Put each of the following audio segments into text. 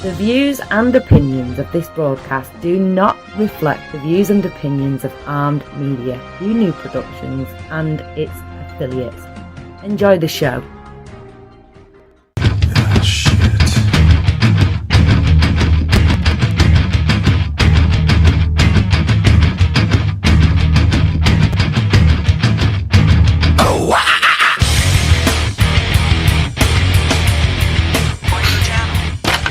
The views and opinions of this broadcast do not reflect the views and opinions of Armed Media, New Productions, and its affiliates. Enjoy the show. Ah, shit.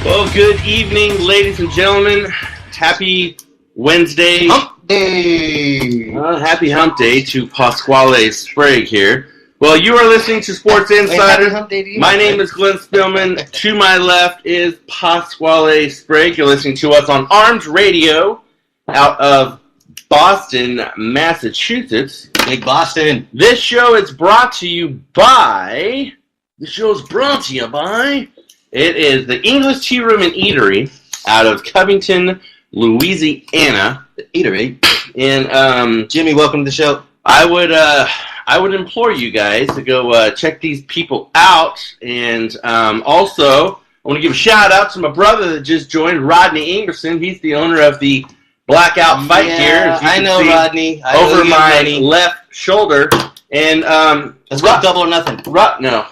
Well, good evening, ladies and gentlemen. Happy Wednesday. Hump Day. Happy Hump Day to Pasquale Sprague here. Well, you are listening to Sports Insider. My name is Glenn Spillman. To my left is Pasquale Sprague. You're listening to us on Armed Radio out of Boston, Massachusetts. Big Boston. This show is brought to you by... It is the English Tea Room and Eatery out of Covington, Louisiana. The eatery. And Jimmy, welcome to the show. I would implore you guys to go check these people out. And also, I want to give a shout out to my brother that just joined, Rodney Ingerson. He's the owner of the Blackout Fight Gear. I know Rodney. Over my left shoulder. And let's go double or nothing. No.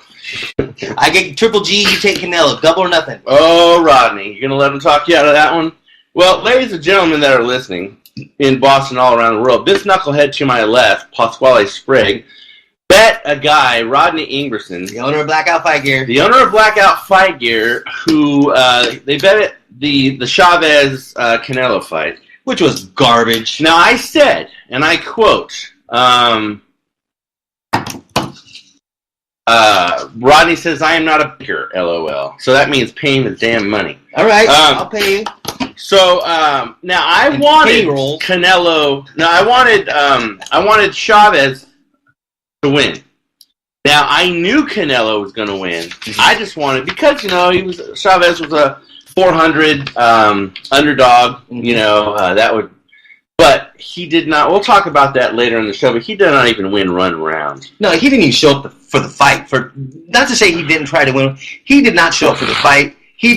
I get Triple G, you take Canelo. Double or nothing. Oh, Rodney. You're going to let him talk you out of that one? Well, ladies and gentlemen that are listening in Boston all around the world, this knucklehead to my left, Pasquale Sprague, bet a guy, Rodney Ingerson. The owner of Blackout Fight Gear. The owner of Blackout Fight Gear, who they bet it the Chavez Canelo fight. Which was garbage. Now, I said, and I quote... Rodney says, I am not a baker, LOL. So that means pay him his damn money. All right, I'll pay you. So, now I wanted Canelo. No, I wanted Chavez to win. Now, I knew Canelo was going to win. I just wanted, because, Chavez was a 400 underdog, that would... But he did not. We'll talk about that later in the show. But he did not even win one round. No, he didn't even show up for the fight. Not to say he didn't try to win. He did not show up for the fight. He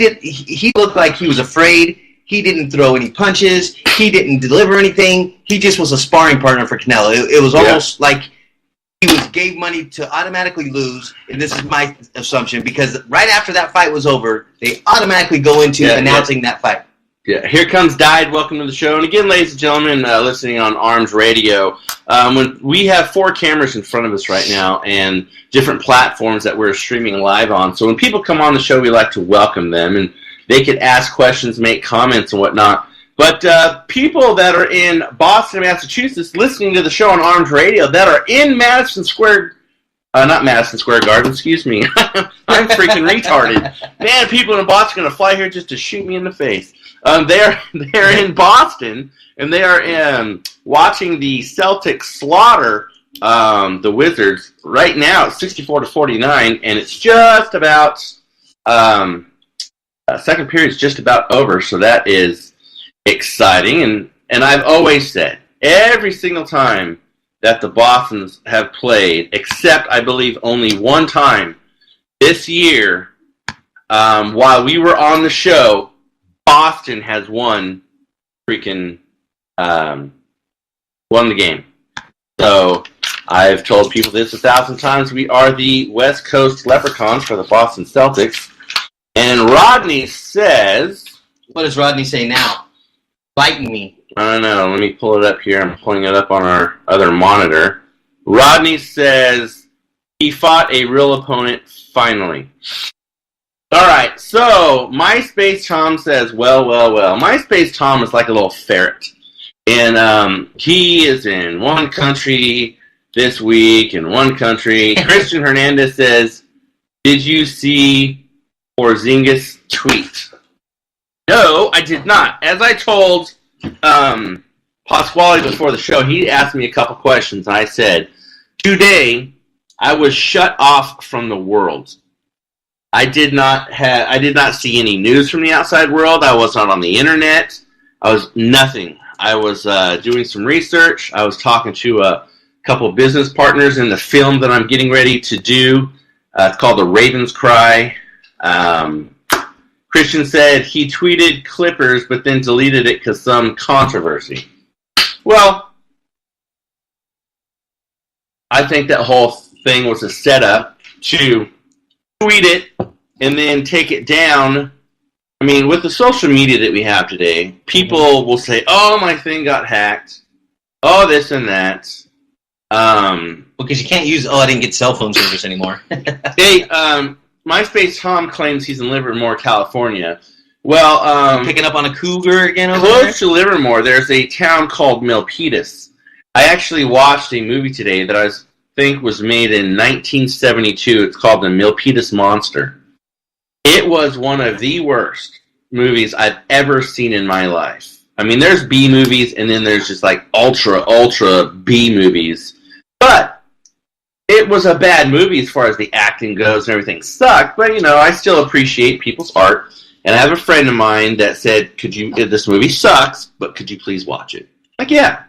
looked like he was afraid. He didn't throw any punches. He didn't deliver anything. He just was a sparring partner for Canelo. It was almost like he gave money to automatically lose. And this is my assumption, because right after that fight was over, they automatically go into announcing that fight. Yeah, here comes Died. Welcome to the show. And again, ladies and gentlemen, listening on Arms Radio, when we have 4 cameras in front of us right now and different platforms that we're streaming live on. So when people come on the show, we like to welcome them, and they could ask questions, make comments, and whatnot. But people that are in Boston, Massachusetts, listening to the show on Arms Radio, that are in Madison Square not Madison Square Garden, excuse me. I'm freaking retarded. Man, people in Boston are going to fly here just to shoot me in the face. They're in Boston, and they are watching the Celtics slaughter the Wizards right now at 64-49, and it's just about second period's just about over, so that is exciting. And I've always said, every single time that the Bostons have played, except I believe only one time this year, while we were on the show, Boston has won the game. So I've told people this 1,000 times. We are the West Coast Leprechauns for the Boston Celtics. And Rodney says... What does Rodney say now? Biting me. I don't know. Let me pull it up here. I'm pulling it up on our other monitor. Rodney says he fought a real opponent finally. All right, so MySpace Tom says, well. MySpace Tom is like a little ferret. And he is in one country this week, in one country. Christian Hernandez says, did you see Porzingis' tweet? No, I did not. As I told Pasquale before the show, he asked me a couple questions, and I said, today I was shut off from the world. I did not see any news from the outside world. I was not on the internet. I was nothing. I was doing some research. I was talking to a couple business partners in the film that I'm getting ready to do. It's called The Raven's Cry. Christian said he tweeted Clippers, but then deleted it because some controversy. Well, I think that whole thing was a setup to tweet it and then take it down. I mean, with the social media that we have today, people will say, "Oh, my thing got hacked. Oh, this and that." Because you can't use, I didn't get cell phone service anymore. Hey, MySpace Tom claims he's in Livermore, California. Well, picking up on a cougar again over close to Livermore, there's a town called Milpitas. I actually watched a movie today that I think was made in 1972. It's called The Milpitas Monster. It was one of the worst movies I've ever seen in my life. I mean, there's B movies, and then there's just like ultra B movies. But it was a bad movie as far as the acting goes, and everything sucked. But, I still appreciate people's art. And I have a friend of mine that said, this movie sucks, but could you please watch it? Like, yeah.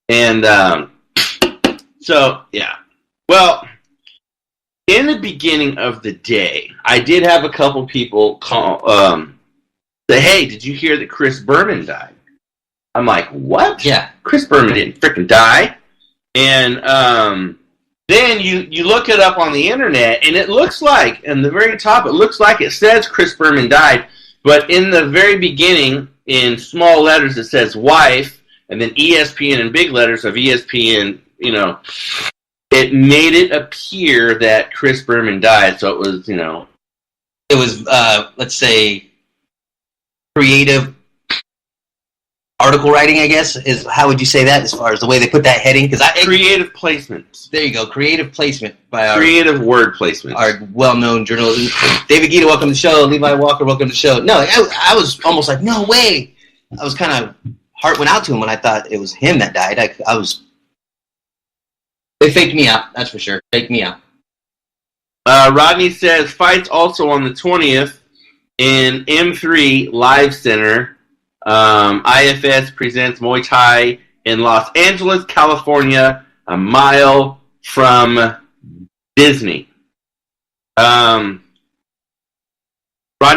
And so, yeah. Well, in the beginning of the day, I did have a couple people call, say, hey, did you hear that Chris Berman died? I'm like, what? Yeah. Chris Berman didn't freaking die. And then you look it up on the internet, and it looks like, in the very top, it looks like it says Chris Berman died, but in the very beginning, in small letters, it says wife, and then ESPN in big letters of ESPN, it made it appear that Chris Berman died, so it was, It was, let's say, creative article writing, I guess, is how would you say that as far as the way they put that heading? Creative placement. There you go, creative placement by our creative word placement. Our well-known journalist, David Guida, welcome to the show. Levi Walker, welcome to the show. No, I was almost like, no way. I was kind of, heart went out to him when I thought it was him that died. They faked me out, that's for sure. Faked me out. Rodney says, fights also on the 20th in M3 Live Center. IFS presents Muay Thai in Los Angeles, California, a mile from Disney. Rodney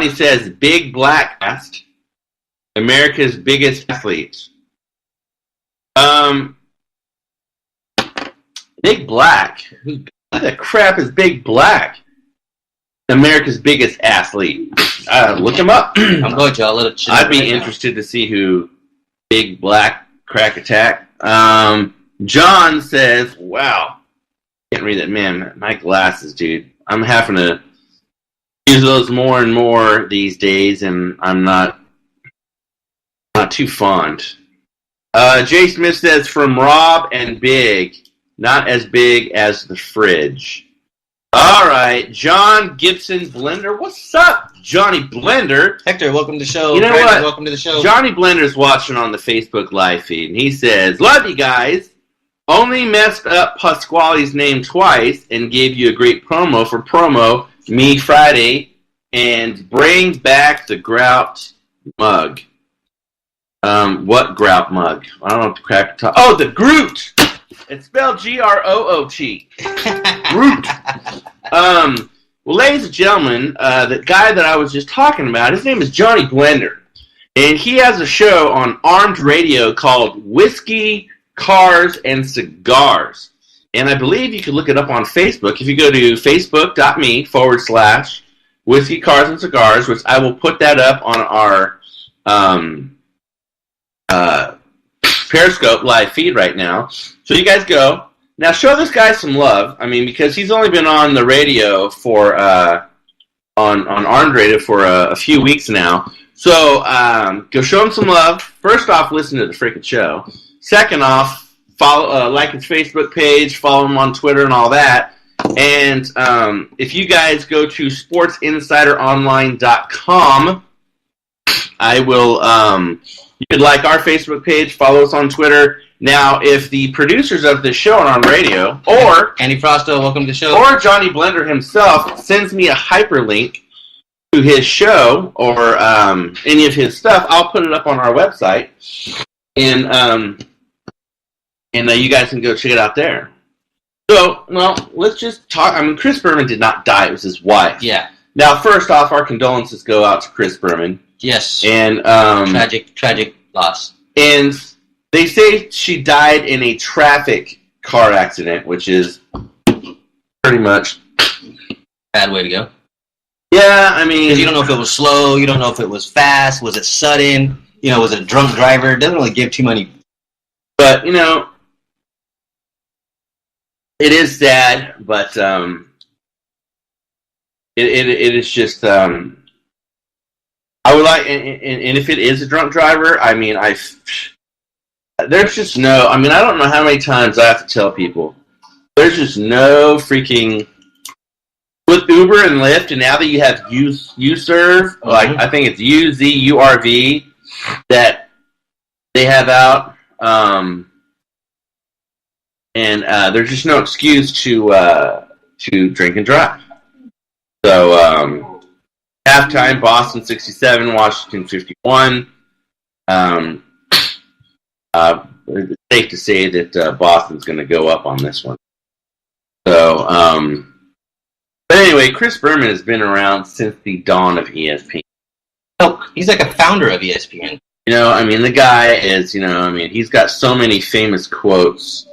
says, Big Black cast, America's biggest athlete. Big Black? Who the crap is Big Black? America's biggest athlete. Look him up. I'm going to. I'll let it. I'd be interested to see who Big Black Crack Attack. John says, wow. Can't read that. Man, my glasses, dude. I'm having to use those more and more these days, and I'm not too fond. Jay Smith says, from Rob and Big, not as big as the fridge. All right, John Gibson Blender. What's up, Johnny Blender? Hector, welcome to the show. You know what? Welcome to the show. Johnny Blender's watching on the Facebook live feed, and he says, love you guys. Only messed up Pasquale's name twice and gave you a great promo for Promo Me Friday and bring back the Grout mug. What Grout mug? I don't know what the crack talk. Oh, the Groot! It's spelled Groot. Groot. Well, ladies and gentlemen, the guy that I was just talking about, his name is Johnny Blender. And he has a show on Armed Radio called Whiskey, Cars, and Cigars. And I believe you can look it up on Facebook. If you go to facebook.me/Whiskey, Cars, and Cigars, which I will put that up on our Periscope live feed right now. So you guys go. Now show this guy some love. I mean, because he's only been on the radio for, on Armed Radio for a few weeks now. So go show him some love. First off, listen to the freaking show. Second off, follow, like his Facebook page, follow him on Twitter and all that. And if you guys go to sportsinsideronline.com, I will, you could like our Facebook page, follow us on Twitter. Now, if the producers of this show are on radio, or Andy Frosto, welcome to the show, or Johnny Blender himself sends me a hyperlink to his show or any of his stuff, I'll put it up on our website, and you guys can go check it out there. So, well, let's just talk. I mean, Chris Berman did not die; it was his wife. Yeah. Now, first off, our condolences go out to Chris Berman. Yes. And tragic loss. And they say she died in a traffic car accident, which is pretty much bad way to go. Yeah, I mean, because you don't know if it was slow, you don't know if it was fast, was it sudden, was it a drunk driver? It doesn't really give too many. But it is sad, but it is just. I would like, and if it is a drunk driver, I mean, there's just no. I mean, I don't know how many times I have to tell people. There's just no freaking. With Uber and Lyft, and now that you have U-Serve, like I think it's UZURV that they have out, and there's just no excuse to drink and drive. So halftime, Boston 67, Washington 51. It's safe to say that Boston's going to go up on this one. So. But anyway, Chris Berman has been around since the dawn of ESPN. Oh, he's like a founder of ESPN. I mean, the guy is, he's got so many famous quotes.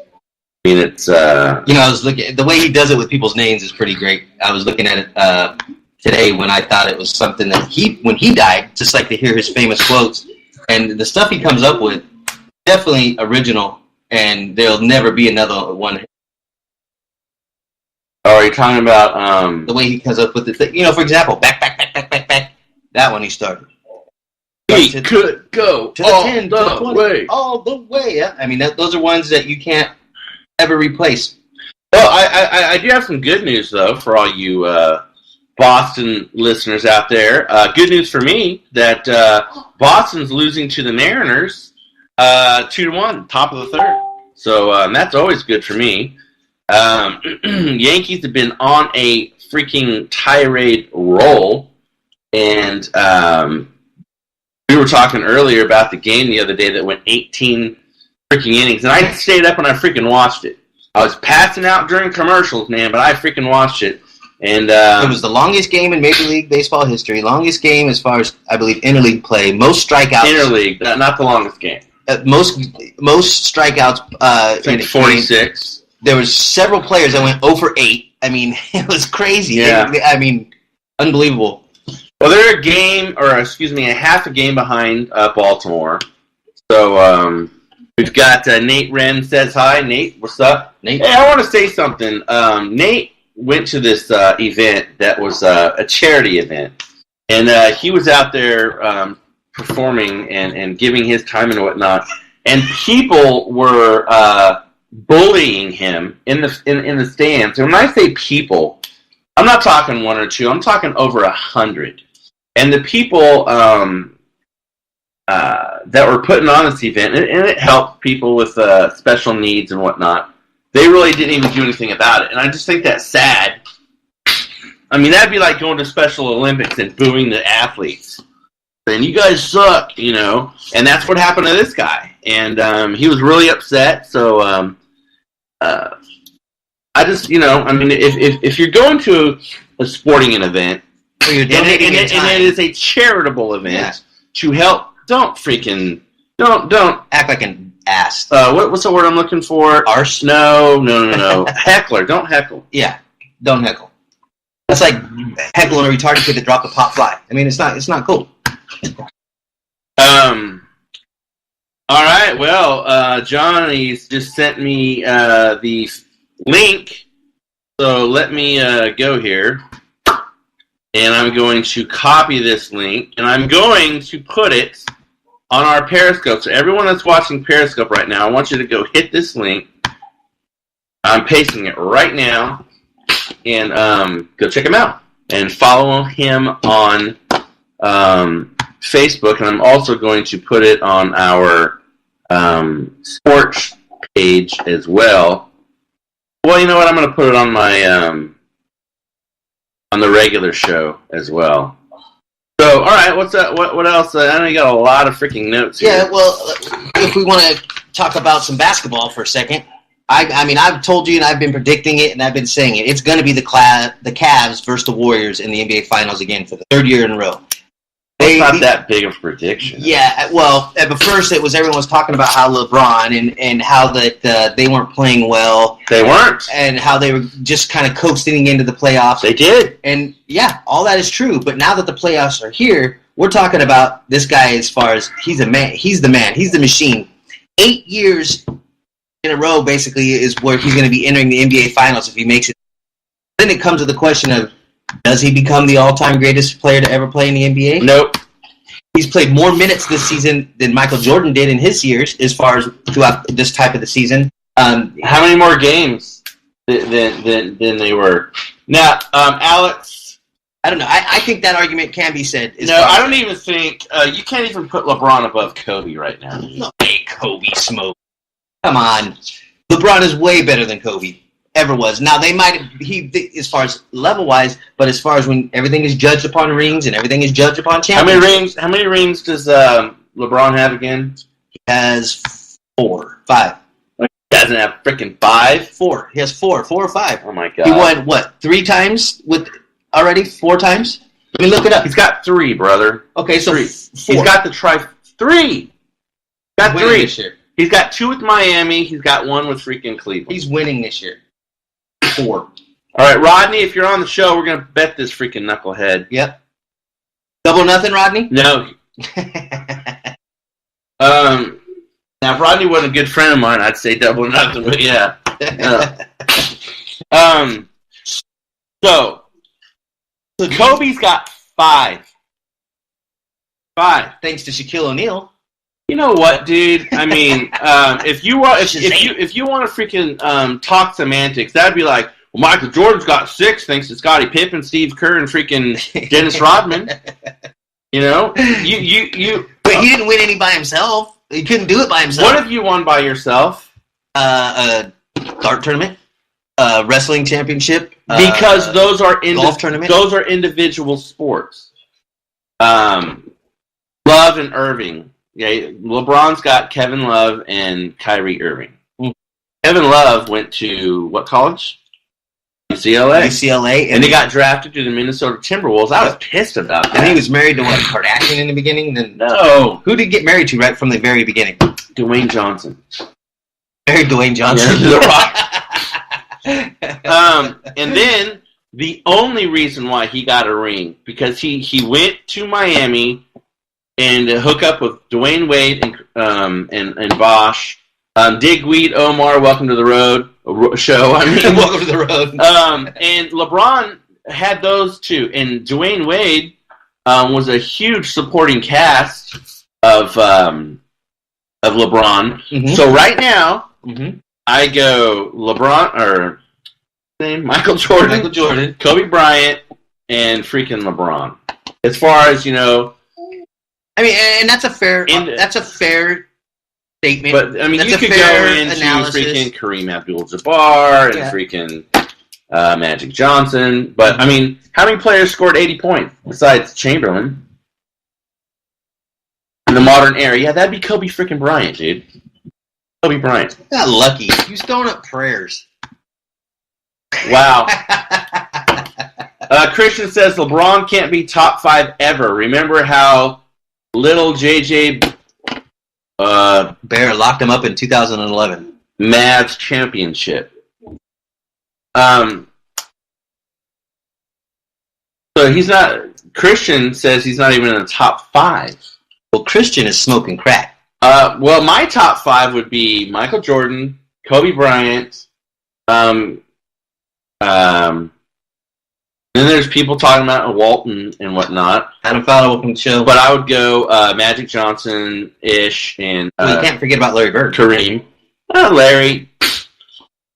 I mean, it's, I was looking, the way he does it with people's names is pretty great. I was looking at it today when I thought it was something that when he died, just like to hear his famous quotes. And the stuff he comes up with, definitely original, and there'll never be another one. Oh, are you talking about the way he comes up with it? For example, back. That one he started. He could go to the 10, to the 20, all the way. Yeah, I mean those are ones that you can't ever replace. Well, I do have some good news though for all you Boston listeners out there. Good news for me that Boston's losing to the Mariners 2-1, top of the third. So that's always good for me. Yankees have been on a freaking tirade roll, and we were talking earlier about the game the other day that went 18 freaking innings, and I stayed up and I freaking watched it. I was passing out during commercials, man, but I freaking watched it. And it was the longest game in Major League Baseball history, longest game as far as, I believe, interleague play, most strikeouts. Interleague, not the longest game. Most strikeouts in 46. There was several players that went 0 for 8. I mean, it was crazy. Yeah. Unbelievable. Well, they're a half a game behind Baltimore. So we've got Nate Wren says hi. Nate, what's up? Nate. Hey, I want to say something. Nate went to this event that was a charity event, and he was out there performing and giving his time and whatnot, and people were bullying him in the stands. And when I say people, I'm not talking one or two. I'm talking over 100. And the people that were putting on this event, and it helped people with special needs and whatnot, they really didn't even do anything about it. And I just think that's sad. I mean, that'd be like going to Special Olympics and booing the athletes. And you guys suck, And that's what happened to this guy. And he was really upset. So I just, if you're going to a sporting event, and it is a charitable event to help, don't act like an ass. What's the word I'm looking for? Arse? No. Heckler. Don't heckle. Yeah, don't heckle. That's like heckling a retarded kid that dropped a pop fly. I mean, it's not cool. All right. Well, Johnny's just sent me the link, so let me go here, and I'm going to copy this link, and I'm going to put it on our Periscope. So everyone that's watching Periscope right now, I want you to go hit this link. I'm pasting it right now, and go check him out and follow him on Facebook, and I'm also going to put it on our sports page as well. Well, you know what? I'm going to put it on my on the regular show as well. So, all right, what's up? What else? I know you got a lot of freaking notes here. Yeah, well, if we want to talk about some basketball for a second, I mean, I've told you, and I've been predicting it, and I've been saying it. It's going to be the Cavs versus the Warriors in the NBA Finals again for the third year in a row. It's not that big of a prediction. Yeah, well, at first everyone was talking about how LeBron and how that they weren't playing well. They weren't. And how they were just kind of coasting into the playoffs. They did. And, yeah, all that is true. But now that the playoffs are here, we're talking about this guy as far as he's a man. He's the man. He's the machine. 8 years in a row, basically, is where he's going to be entering the NBA Finals if he makes it. Then it comes to the question of, does he become the all-time greatest player to ever play in the NBA? Nope. He's played more minutes this season than Michael Jordan did in his years, as far as throughout this type of the season. How many more games than they were? Now, Alex, I don't know. I think that argument can be said. No, I don't even think you can't even put LeBron above Kobe right now. No way, Kobe smoke. Come on, LeBron is way better than Kobe ever was. Now they might as far as level wise, but as far as when everything is judged upon rings and everything is judged upon championships. How many rings does LeBron have again? He has 4, 5. He doesn't have freaking 5. 4. He has 4 or 5. Oh my god! He won what? 3 times with already? 4 times? Let me look it up. He's got 3, brother. Okay, so 3. 4. He's got the 3. Got 3 this year. He's got 2 with Miami. He's got 1 with freaking Cleveland. He's winning this year. 4. All right, Rodney, if you're on the show, we're going to bet this freaking knucklehead. Yep. 2-0, Rodney? No. Now, if Rodney wasn't a good friend of mine, I'd say 2-0, but yeah. So Kobe's got 5. 5. Thanks to Shaquille O'Neal. You know what, dude? I mean, if you want to freaking talk semantics, that'd be like, well, Michael Jordan's got 6 thanks to Scottie Pippen, Steve Kerr, and freaking Dennis Rodman. You know, you. But he didn't win any by himself. He couldn't do it by himself. What have you won by yourself? A dart tournament, wrestling championship. Because those are golf tournament. Those are individual sports. Love and Irving. Yeah, LeBron's got Kevin Love and Kyrie Irving. Mm. Kevin Love went to what college? UCLA. And he got drafted to the Minnesota Timberwolves. I was pissed about that. And he was married to what, Kardashian in the beginning? No. Who did he get married to right from the very beginning? Dwayne Johnson. Married Dwayne Johnson. Yeah, The Rock. And then the only reason why he got a ring, because he went to Miami and hook up with Dwayne Wade and Bosch. Digweed, Omar, welcome to the road show. I mean, welcome to the road. And LeBron had those two, and Dwayne Wade was a huge supporting cast of LeBron. Mm-hmm. So right now, I go LeBron Michael Jordan, Kobe Bryant, and freaking LeBron. As far as I mean, and that's a fair statement. But I mean, that's you could go into freaking Kareem Abdul-Jabbar and freaking Magic Johnson. But I mean, how many players scored 80 points besides Chamberlain in the modern era? Yeah, that'd be Kobe freaking Bryant, dude. Kobe Bryant. Got lucky. He's throwing up prayers. Wow. Christian says LeBron can't be top 5 ever. Remember how little JJ Bear locked him up in 2011 Mavs championship. So he's not. Christian says he's not even in the top 5. Well, Christian is smoking crack. Well, my top 5 would be Michael Jordan, Kobe Bryant. Then there's people talking about Walton and whatnot. Adam Fowler, welcome to the show. But I would go Magic Johnson-ish and... you can't forget about Larry Bird. Kareem. Larry.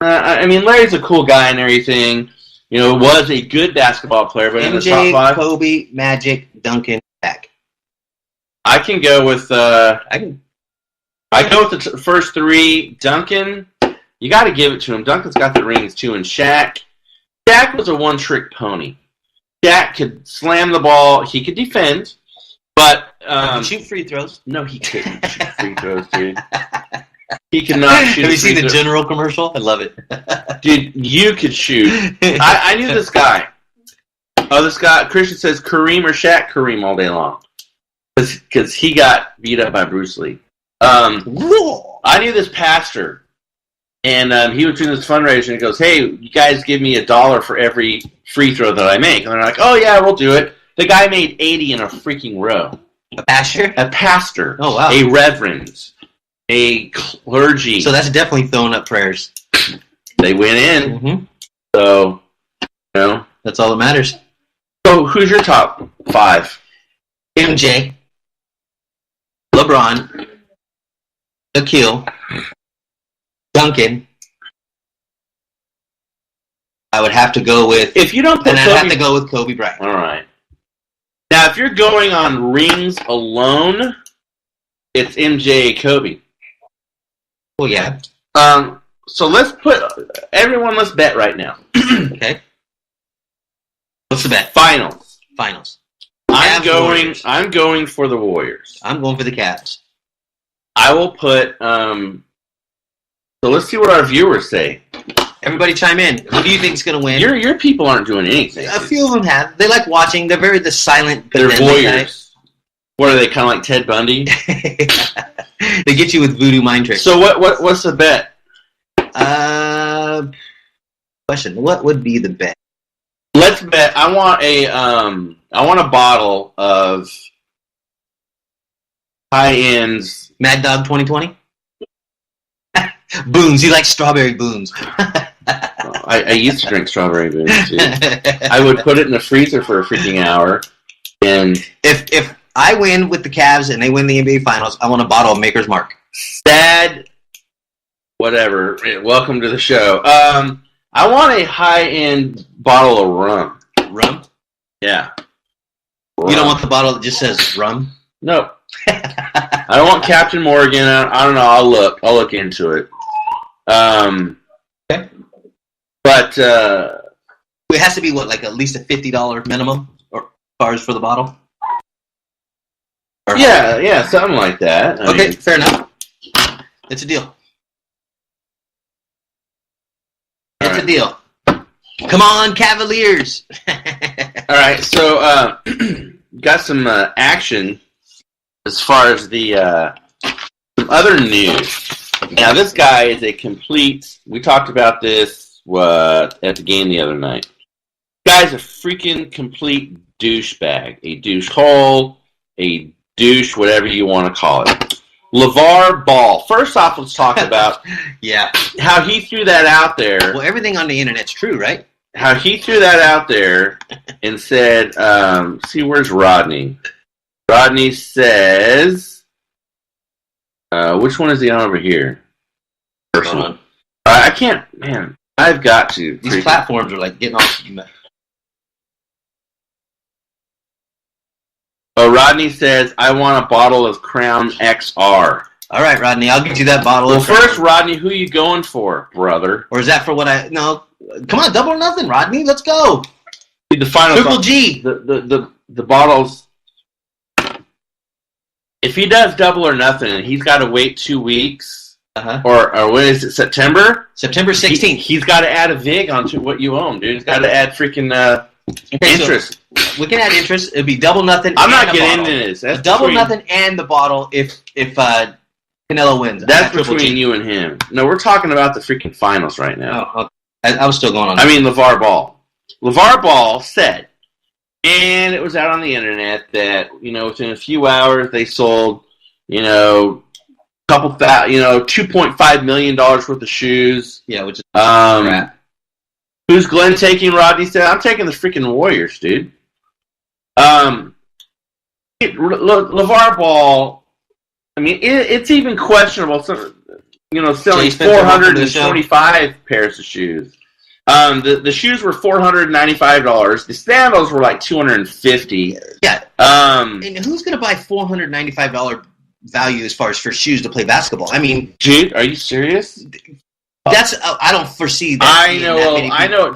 I mean, Larry's a cool guy and everything. Was a good basketball player, but in the top 5... Kobe, Magic, Duncan, Shaq. I can go with... I go with the first 3. Duncan, you got to give it to him. Duncan's got the rings, too. And Shaq was a one-trick pony. Shaq could slam the ball. He could defend, but... shoot free throws. No, he couldn't shoot free throws, dude. He cannot shoot. Have you seen the General commercial? I love it. Dude, you could shoot. I knew this guy. Oh, this guy, Christian says Kareem or Shaq Kareem all day long. Because he got beat up by Bruce Lee. I knew this pastor. And he was doing this fundraiser, and he goes, hey, you guys give me $1 for every free throw that I make. And they're like, oh, yeah, we'll do it. The guy made 80 in a freaking row. A pastor? A pastor. Oh, wow. A reverend. A clergy. So that's definitely throwing up prayers. They went in. Mm-hmm. So, you know. That's all that matters. So who's your top 5? MJ. LeBron. Shaquille. Duncan. I would have to go with... If you don't put I'd have to go with Kobe Bryant. All right. Now, if you're going on rings alone, it's MJ, Kobe. Well, yeah. So let's let's bet right now. Okay. What's the bet? Finals. Cavs, Warriors. I'm going for the Warriors. I'm going for the Cavs. I will put, so let's see what our viewers say. Everybody chime in. Who do you think is going to win? Your people aren't doing anything. A few of them have. They like watching. They're very silent. They're voyeurs. What are they, kind of like Ted Bundy? They get you with voodoo mind tricks. So what's the bet? Question. What would be the bet? Let's bet. I want a bottle of high-end Mad Dog 2020? Boones. He likes strawberry Boones. I used to drink strawberry Boones, too. I would put it in the freezer for a freaking hour. And if I win with the Cavs and they win the NBA Finals, I want a bottle of Maker's Mark. Sad, whatever. Welcome to the show. I want a high-end bottle of rum. Rum? Yeah. Rum. You don't want the bottle that just says rum? No. I don't want Captain Morgan. I don't know. I'll look into it. Okay. But it has to be what, like at least a $50 minimum or cars for the bottle? Or yeah, something like that. I mean, fair enough. It's a deal. It's a deal. Come on, Cavaliers! All right, so got some action as far as the some other news. Now, this guy is a complete. We talked about this at the game the other night. Guy's a freaking complete douchebag, a douchehole, a douche, whatever you want to call it. LeVar Ball. First off, let's talk about how he threw that out there. Well, everything on the internet's true, right? How he threw that out there and said, see, where's Rodney? Rodney says, which one is he on over here? Personal. I can't, man, I've got to. These platforms are like getting off. Oh, Rodney says, I want a bottle of Crown XR. All right, Rodney, I'll get you that bottle. Well, first, Rodney, who you going for, brother? Or is that for what no, come on, double or nothing, Rodney, let's go. The final Triple G. The bottles, if he does double or nothing, and he's got to wait 2 weeks, or when is it, September? September 16th. He's got to add a VIG onto what you own, dude. He's got to add freaking interest. So we can add interest. It'd be double nothing. I'm not getting into this. That's double nothing and the bottle if Canelo wins. That's between you and him. No, we're talking about the freaking finals right now. Oh, okay. I was still going on. I mean, LeVar Ball. LeVar Ball said, and it was out on the internet, that, within a few hours they sold, $2.5 million worth of shoes. Yeah, which is crap. Who's Glenn taking? Rodney said, I'm taking the freaking Warriors, dude. LeVar Ball, I mean, it's even questionable, selling 425 pairs of shoes. The shoes were $495. The sandals were like $250. Yeah. And who's going to buy $495 value as far as for shoes to play basketball? I mean, dude, are you serious? That's I don't foresee that. I know.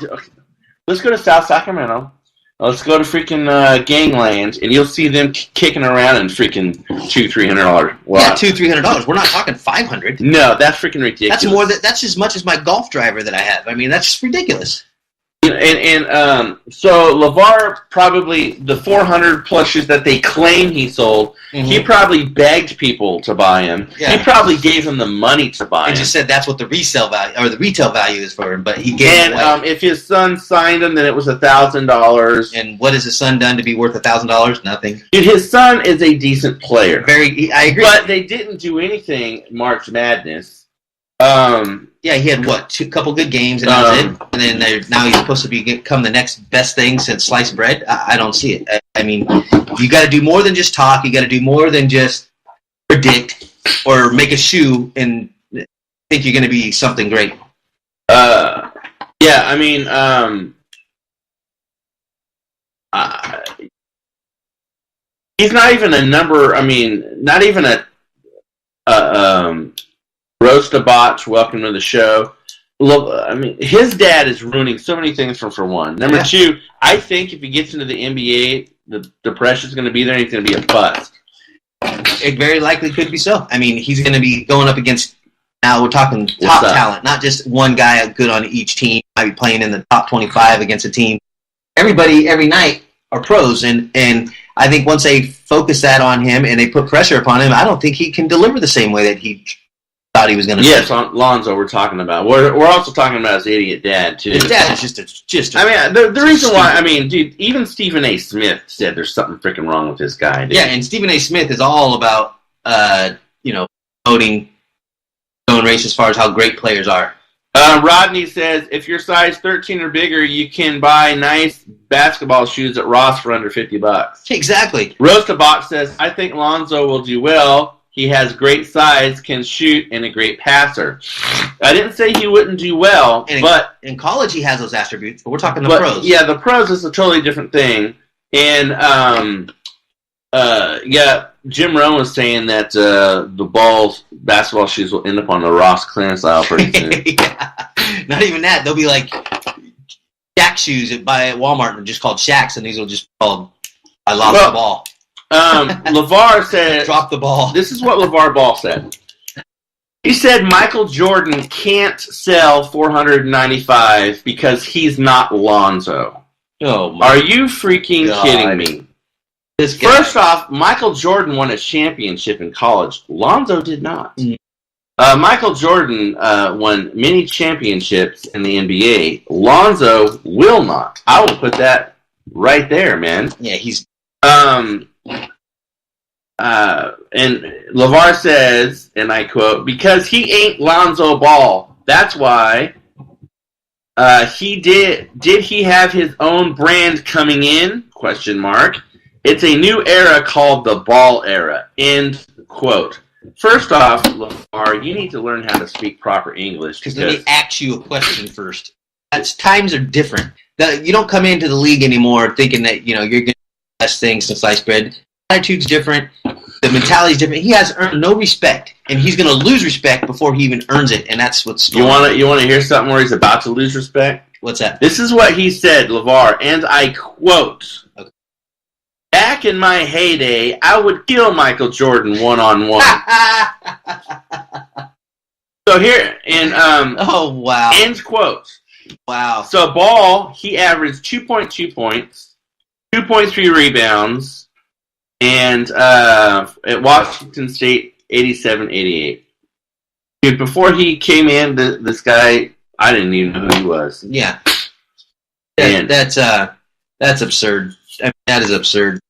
Let's go to South Sacramento. Let's go to freaking Gangland, and you'll see them kicking around in freaking $200-$300. Well, yeah, $200-$300. We're not talking $500. No, that's freaking ridiculous. That's more. That's as much as my golf driver that I have. I mean, that's just ridiculous. So LeVar probably the 400 plus shoes that they claim he sold. Mm-hmm. He probably begged people to buy him. Yeah. He probably gave them the money to buy him. And just said that's what the resale value or the retail value is for him. But he gave. And if his son signed him, then it was $1,000. And what has his son done to be worth $1,000? Nothing. Dude, his son is a decent player. I agree. But they didn't do anything March Madness. Yeah, he had a couple good games, and that was it. And then now he's supposed to become the next best thing since sliced bread. I don't see it. I mean, you got to do more than just talk. You got to do more than just predict or make a shoe and think you're going to be something great. Yeah, I mean, he's not even a number. I mean, not even a Roast a Botch, welcome to the show. Look, I mean, his dad is ruining so many things for one. Number two, I think if he gets into the NBA, the pressure's going to be there and he's going to be a bust. It very likely could be so. I mean, he's going to be going up against, now we're talking top talent, not just one guy good on each team. Might be playing in the top 25 against a team. Everybody, every night, are pros, and I think once they focus that on him and they put pressure upon him, I don't think he can deliver the same way that he thought he was going to. Yes, Lonzo we're talking about. We're also talking about his idiot dad, too. His dad is just a I mean, the reason why, I mean, dude, even Stephen A. Smith said there's something freaking wrong with this guy, dude. Yeah, and Stephen A. Smith is all about, promoting his own race as far as how great players are. Rodney says, if you're size 13 or bigger, you can buy nice basketball shoes at Ross for under $50. Exactly. Roast a Box says, I think Lonzo will do well. He has great size, can shoot, and a great passer. I didn't say he wouldn't do well, but in college he has those attributes, but we're talking the pros. Yeah, the pros is a totally different thing. And Jim Rohn was saying that the basketball shoes will end up on the Ross clearance aisle pretty soon. Yeah. Not even that. They'll be like Shaq shoes at Walmart and just called Shaqs, and these will just be called I lost the ball. LeVar said, drop the ball. This is what LeVar Ball said. He said Michael Jordan can't sell $495 because he's not Lonzo. Oh my! Are you freaking kidding me? First off, Michael Jordan won a championship in college. Lonzo did not. Michael Jordan won many championships in the NBA. Lonzo will not. I will put that right there, man. Yeah, he's... and LeVar says, and I quote, because he ain't Lonzo Ball. That's why did he have his own brand coming in? ? It's a new era called the Ball era. End quote. First off, LeVar, you need to learn how to speak proper English. Because let me ask you a question first. Times are different. You don't come into the league anymore thinking that you're going to do the best thing since sliced bread. Attitude's different. The mentality's different. He has earned no respect, and he's going to lose respect before he even earns it, and that's what's... You want to hear something where he's about to lose respect? What's that? This is what he said, LeVar, and I quote... Okay. Back in my heyday, I would kill Michael Jordan one-on-one. So here, and oh wow, end quote. Wow. So Ball, he averaged 2.2 points, 2.3 rebounds, and at Washington State, 87-88. Dude, before he came in, this guy, I didn't even know who he was. Yeah. That's absurd. I mean, that is absurd.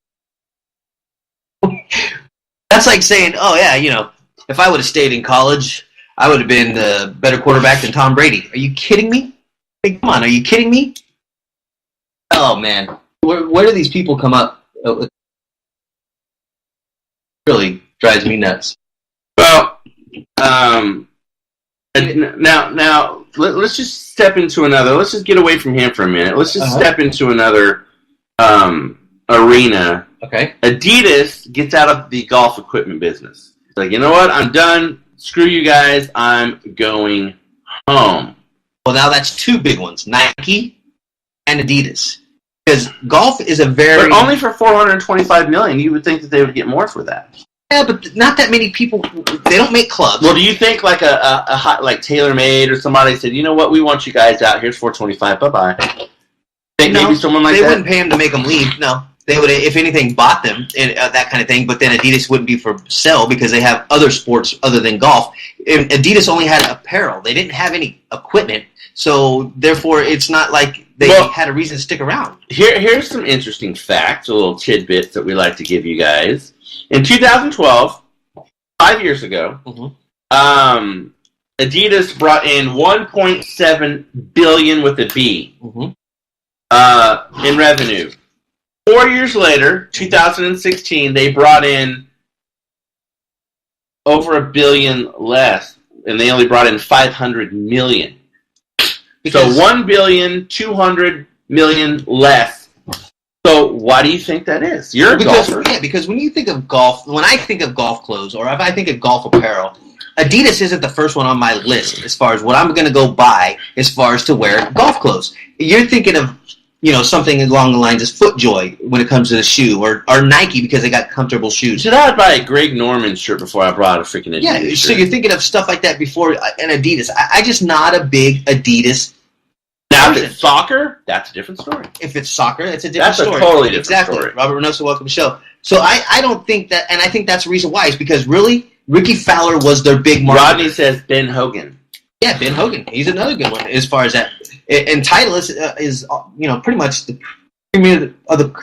That's like saying, oh yeah, if I would have stayed in college, I would have been the better quarterback than Tom Brady. Are you kidding me? Hey, come on, are you kidding me? Oh man, where do these people come up? It really drives me nuts. Well, now let's just step into another. Let's just get away from him for a minute. Let's just step into another arena. Okay. Adidas gets out of the golf equipment business. It's like, you know what? I'm done. Screw you guys. I'm going home. Well, now that's two big ones, Nike and Adidas. Because golf is a very... But only for $425 million, you would think that they would get more for that. Yeah, but not that many people... They don't make clubs. Well, do you think like a hot, like TaylorMade or somebody said, you know what, we want you guys out. Here's $425. Bye-bye. Think maybe someone like that? They wouldn't pay them to make them leave. No. They would, if anything, bought them, and that kind of thing. But then Adidas wouldn't be for sale because they have other sports other than golf. And Adidas only had apparel. They didn't have any equipment. So, therefore, it's not like they had a reason to stick around. Here's some interesting facts, a little tidbits that we like to give you guys. In 2012, 5 years ago, Adidas brought in $1.7 billion with a B in revenue. 4 years later, 2016, they brought in over $1 billion less, and they only brought in $500 million. So $1.2 billion less. So why do you think that is? You're a golfer. Yeah, because when you think of golf, when I think of golf clothes, or if I think of golf apparel, Adidas isn't the first one on my list as far as what I'm going to go buy as far as to wear golf clothes. You're thinking of, something along the lines of FootJoy when it comes to the shoe, or Nike because they got comfortable shoes. Should I buy a Greg Norman shirt before I brought a freaking Adidas shirt? So you're thinking of stuff like that before an Adidas. I just not a big Adidas. Now, if it's soccer, that's a different story. If it's soccer, it's a different story. That's a totally different story. Robert Reynoso, welcome to the show. So I don't think that, and I think that's the reason why, is because really, Ricky Fowler was their big market. Rodney says Ben Hogan. Yeah, Ben Hogan. He's another good one as far as that. And Titleist is pretty much the premier of the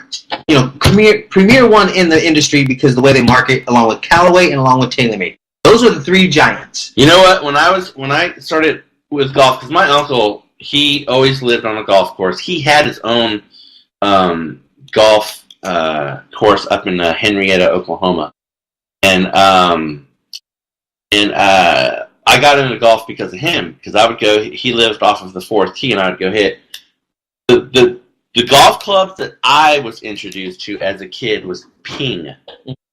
premier one in the industry because the way they market, along with Callaway and along with TaylorMade. Those are the three giants. You know what? When I started with golf, because my uncle, he always lived on a golf course. He had his own golf course up in Henrietta, Oklahoma, and I got into golf because of him, because I would go, he lived off of the fourth tee, and I would go hit. The golf clubs that I was introduced to as a kid was Ping.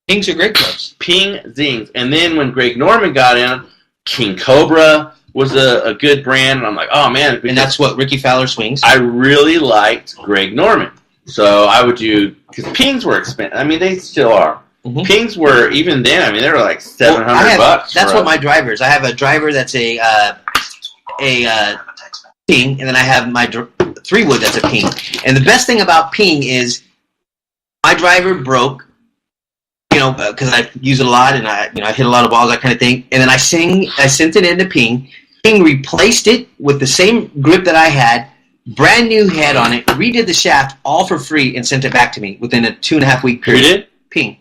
Pings are great clubs. Ping Zings. And then when Greg Norman got in, King Cobra was a good brand, and I'm like, oh man. And that's what Ricky Fowler swings. I really liked Greg Norman. So I would do, because Pings were expensive. I mean, they still are. Pings were, even then, I mean, they were like $700 bucks. That's what my driver is. I have a driver that's a Ping, and then I have my 3-wood that's a Ping. And the best thing about Ping is my driver broke, because I use it a lot, and I hit a lot of balls, that kind of thing. And then I sent it into Ping. Ping replaced it with the same grip that I had, brand new head on it, redid the shaft all for free, and sent it back to me within a 2.5-week period. Who did? Ping.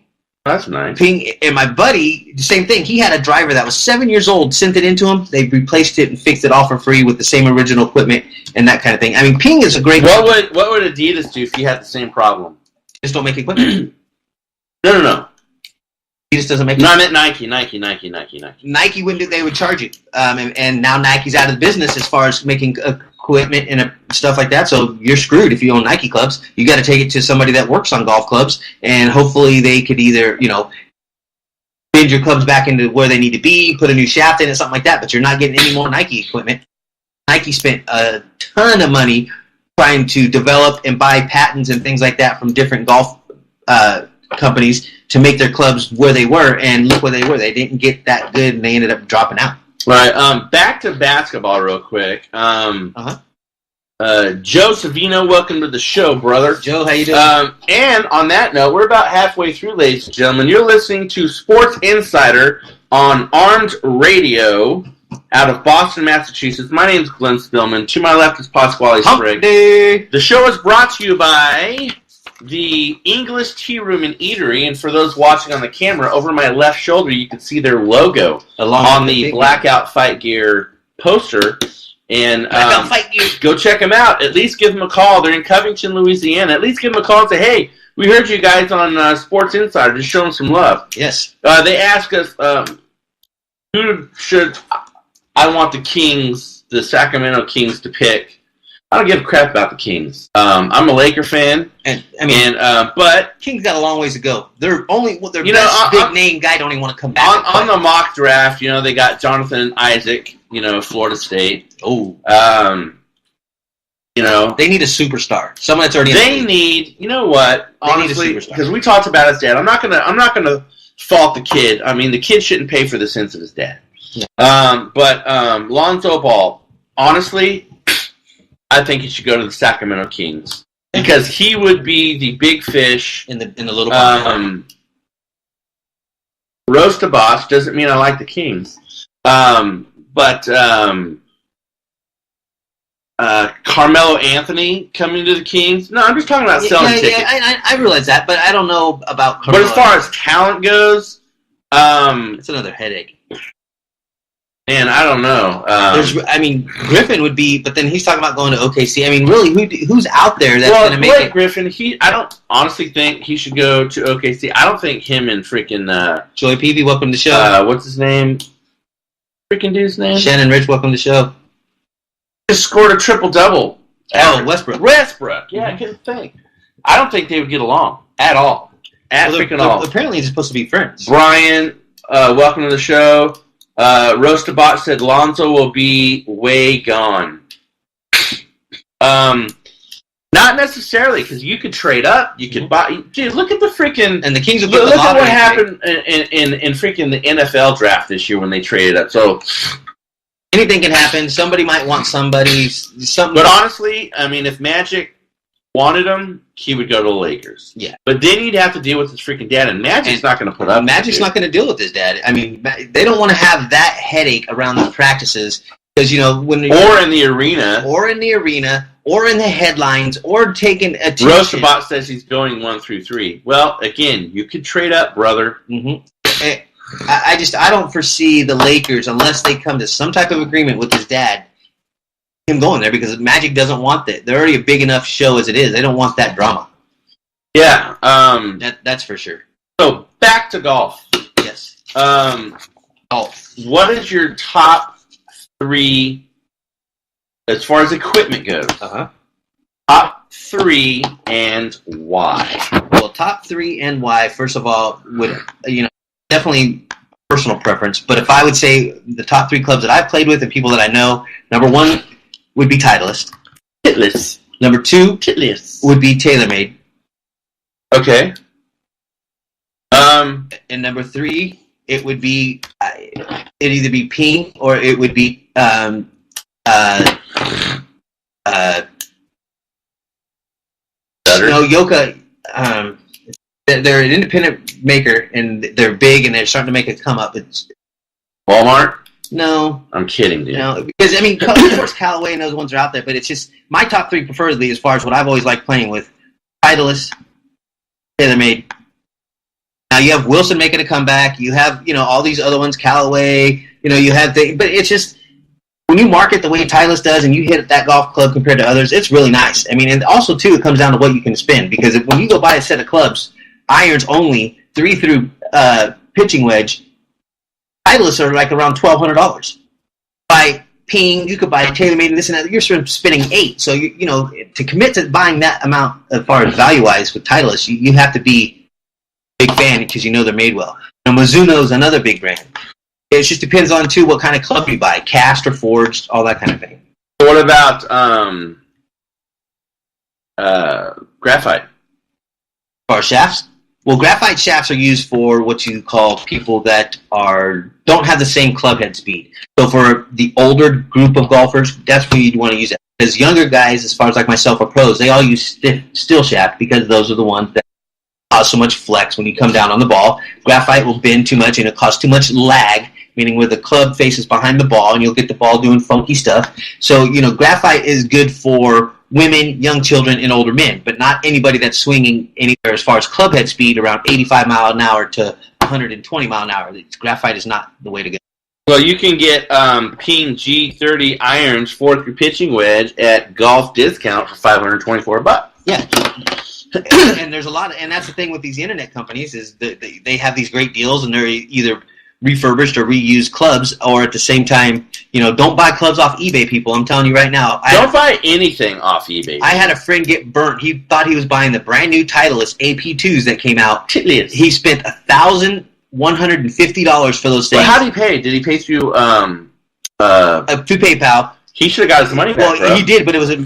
That's nice. Ping, and my buddy, the same thing. He had a driver that was 7 years old, sent it into him. They replaced it and fixed it all for free with the same original equipment and that kind of thing. I mean, Ping is a great... What would Adidas do if you had the same problem? Just don't make equipment. No. Adidas doesn't make... No, I meant Nike. Nike wouldn't. They would charge you. And now Nike's out of the business as far as making equipment and stuff like that. So you're screwed if you own Nike clubs. You got to take it to somebody that works on golf clubs, and hopefully they could either bend your clubs back into where they need to be, put a new shaft in it, something like that. But you're not getting any more Nike equipment. Nike spent a ton of money trying to develop and buy patents and things like that from different golf companies to make their clubs where they were, and look where they were. They didn't get that good, and they ended up dropping out. All right, back to basketball real quick. Joe Savino, welcome to the show, brother. Joe, how you doing? And on that note, we're about halfway through, ladies and gentlemen. You're listening to Sports Insider on Armed Radio out of Boston, Massachusetts. My name is Glenn Spillman. To my left is Pasquale Sprague. The show is brought to you by the English Tea Room and Eatery, and for those watching on the camera, over my left shoulder, you can see their logo on the Blackout Fight Gear poster. And go check them out. At least give them a call. They're in Covington, Louisiana. At least give them a call and say, hey, we heard you guys on Sports Insider. Just show them some love. Yes. They ask us, who should I want the Sacramento Kings to pick? I don't give a crap about the Kings. I'm a Laker fan, but Kings got a long ways to go. They're best big name guy don't even want to come back. On the mock draft, they got Jonathan Isaac, Florida State. Oh, You know, they need a superstar. Someone that's already. They need. You know what? Honestly, because we talked about his dad. I'm not gonna fault the kid. I mean, the kid shouldn't pay for the sins of his dad. Yeah. But Lonzo Ball, honestly, I think he should go to the Sacramento Kings because he would be the big fish in the little pond. Roast a boss doesn't mean I like the Kings, but Carmelo Anthony coming to the Kings. No, I'm just talking about selling tickets. Yeah, I realize that, but I don't know about Carmelo. But as far as talent goes, it's another headache. And I don't know. Griffin would be, but then he's talking about going to OKC. I mean, really, who's out there that's going to make it? Griffin, I don't honestly think he should go to OKC. I don't think him and freaking Joey Peavy, welcome to the show. What's his name? Freaking dude's name? Shannon Rich, welcome to the show. Just scored a triple-double. Oh, Westbrook. Yeah, I couldn't think. I don't think they would get along at all. All. Apparently, they're supposed to be friends. Brian, welcome to the show. Roastabot said Lonzo will be way gone. Not necessarily, because you could trade up. You could buy. Dude, look at the freaking. And the Kings will look at what happened in freaking the NFL draft this year when they traded up. So anything can happen. Somebody might want somebody. But honestly, I mean, if Magic wanted him, he would go to the Lakers. Yeah. But then he'd have to deal with his freaking dad, and Magic's not going to put up. Magic's not going to deal with his dad. I mean, they don't want to have that headache around the practices because when or in the arena, or in the headlines, or taking attention. Roastabot says he's going 1 through 3. Well, again, you could trade up, brother. Mm-hmm. I don't foresee the Lakers unless they come to some type of agreement with his dad. Him going there because Magic doesn't want that. They're already a big enough show as it is. They don't want that drama. Yeah, that's for sure. So back to golf. Yes. Golf. What is your top 3 as far as equipment goes? Top 3 and why? Well, top 3 and why. First of all, would definitely personal preference. But if I would say the top 3 clubs that I've played with and people that I know, number 1 would be Titleist. Number 2 would be TaylorMade. Okay. And number 3, it would be it'd either be Ping or it would be Yoka. They're an independent maker and they're big and they're starting to make it come up. It's Walmart. No. I'm kidding, dude. No, because, of course, Callaway and those ones are out there, but it's just my top 3 preferably as far as what I've always liked playing with. Titleist, TaylorMade. Now, you have Wilson making a comeback. You have, all these other ones, Callaway. You have but it's just, when you market the way Titleist does and you hit that golf club compared to others, it's really nice. And also, too, it comes down to what you can spend, because when you go buy a set of clubs, irons only, 3 through pitching wedge, Titleists are like around $1,200. By Ping, you could buy TaylorMade and this and that. You're sort of spending $8. So to commit to buying that amount as far as value-wise with Titleist, you have to be a big fan because they're made well. Now, Mizuno is another big brand. It just depends on too what kind of club you buy, cast or forged, all that kind of thing. What about graphite? Or shafts? Well, graphite shafts are used for what you call people that don't have the same club head speed. So for the older group of golfers, that's where you'd want to use it. Because younger guys, as far as like myself or pros, they all use stiff steel shaft because those are the ones that cause so much flex when you come down on the ball. Graphite will bend too much and it causes too much lag, meaning where the club faces behind the ball and you'll get the ball doing funky stuff. So, graphite is good for women, young children, and older men, but not anybody that's swinging anywhere as far as club head speed around 85 mile an hour to 120 mile an hour. Graphite is not the way to go. Well, you can get Ping G30 irons 4 through pitching wedge at Golf Discount for $524. Yeah. And there's a lot and that's the thing with these internet companies is that they have these great deals and they're either refurbished or reused clubs, or at the same time, don't buy clubs off eBay, people. I'm telling you right now. Don't buy anything off eBay. I had a friend get burnt. He thought he was buying the brand new Titleist AP2s that came out. He spent $1,150 for those things. Well, how did he pay? Did he pay through through PayPal? He should have got his money back, Well, he did, but it was a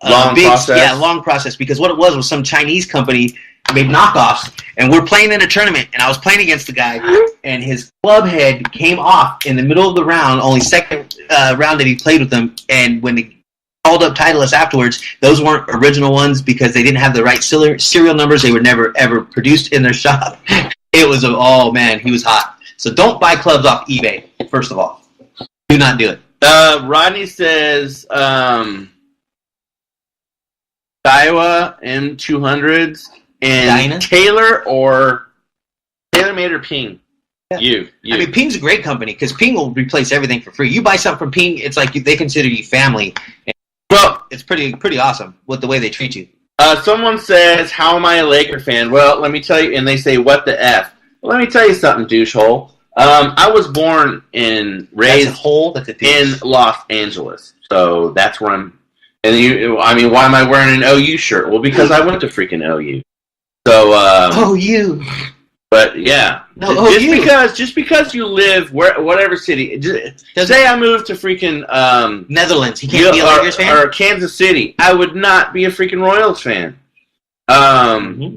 long big process. Yeah, long process, because what it was some Chinese company made knockoffs, and we're playing in a tournament, and I was playing against the guy, and his club head came off in the middle of the round, only second round that he played with them, and when they called up Titleist afterwards, those weren't original ones because they didn't have the right serial numbers. They were never, ever produced in their shop. It was, oh man, he was hot. So don't buy clubs off eBay, first of all. Do not do it. Rodney says Daiwa M200s and Dyna? TaylorMade or Ping. Yeah. You. I mean, Ping's a great company because Ping will replace everything for free. You buy something from Ping, it's like they consider you family. Well, it's pretty awesome with the way they treat you. Someone says, "How am I a Laker fan?" Well, let me tell you, and they say, "What the f?" Well, let me tell you something, douchehole. I was born and raised in Los Angeles, so that's where I'm. And why am I wearing an OU shirt? Well, because I went to freaking OU. So. OU. But yeah, no, just because you live whatever city. Say I moved to freaking Netherlands, you can't be a Lakers fan, or Kansas City. I would not be a freaking Royals fan.